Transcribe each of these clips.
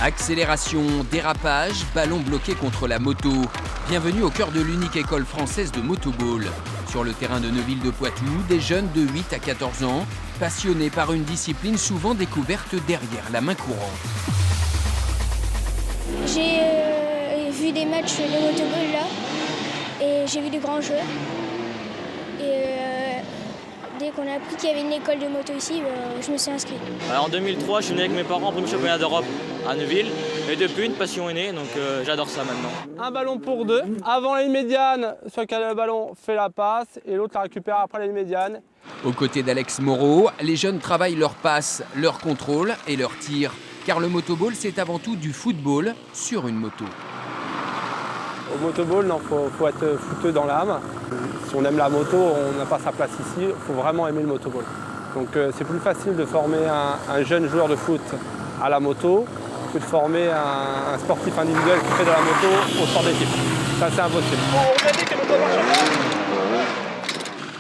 Accélération, dérapage, ballon bloqué contre la moto. Bienvenue au cœur de l'unique école française de motoball. Sur le terrain de Neuville-de-Poitou, des jeunes de 8 à 14 ans, passionnés par une discipline souvent découverte derrière la main courante. J'ai vu des matchs de motoball là, et j'ai vu de grands jeux. Dès qu'on a appris qu'il y avait une école de moto ici, je me suis inscrit. Alors, en 2003, je suis venu avec mes parents au premier championnat d'Europe à Neuville. Et depuis, une passion est née, donc j'adore ça maintenant. Un ballon pour deux. Avant la ligne médiane, sur lequel le ballon fait la passe et l'autre la récupère après la ligne médiane. Aux côtés d'Alex Moreau, les jeunes travaillent leur passe, leur contrôle et leur tir. Car le motoball, c'est avant tout du football sur une moto. Au motoball, il faut être footeux dans l'âme. Si on aime la moto, on n'a pas sa place ici. Il faut vraiment aimer le motoball. Donc c'est plus facile de former un jeune joueur de foot à la moto que de former un sportif individuel qui fait de la moto au sport d'équipe. Ça, c'est impossible.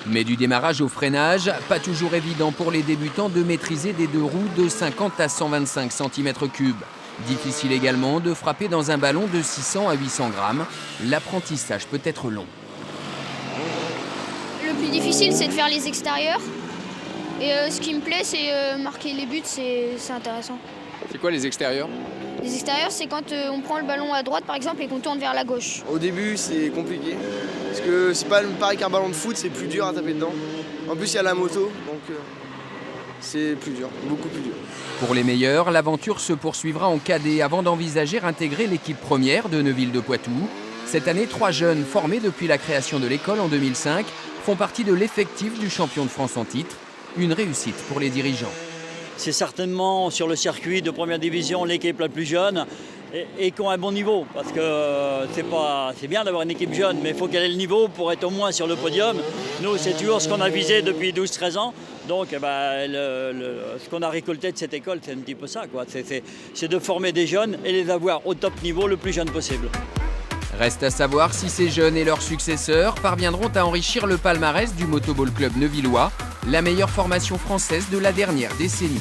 Mais du démarrage au freinage, pas toujours évident pour les débutants de maîtriser des deux roues de 50 à 125 cm3. Difficile également de frapper dans un ballon de 600 à 800 grammes. L'apprentissage peut être long. Le plus difficile, c'est de faire les extérieurs. Et ce qui me plaît, c'est marquer les buts, c'est intéressant. C'est quoi les extérieurs? Les extérieurs, c'est quand on prend le ballon à droite, par exemple, et qu'on tourne vers la gauche. Au début, c'est compliqué. Parce que c'est pas pareil qu'un ballon de foot, c'est plus dur à taper dedans. En plus, il y a la moto, donc c'est plus dur, beaucoup plus dur. Pour les meilleurs, l'aventure se poursuivra en cadet avant d'envisager intégrer l'équipe première de Neuville-de-Poitou. Cette année, 3 jeunes formés depuis la création de l'école en 2005 font partie de l'effectif du champion de France en titre. Une réussite pour les dirigeants. C'est certainement sur le circuit de première division l'équipe la plus jeune et qui ont un bon niveau. Parce que c'est bien d'avoir une équipe jeune, mais il faut qu'elle ait le niveau pour être au moins sur le podium. Nous, c'est toujours ce qu'on a visé depuis 12-13 ans. Donc ce qu'on a récolté de cette école, c'est un petit peu ça, quoi. C'est de former des jeunes et les avoir au top niveau le plus jeune possible. Reste à savoir si ces jeunes et leurs successeurs parviendront à enrichir le palmarès du Motoball Club neuvillois, la meilleure formation française de la dernière décennie.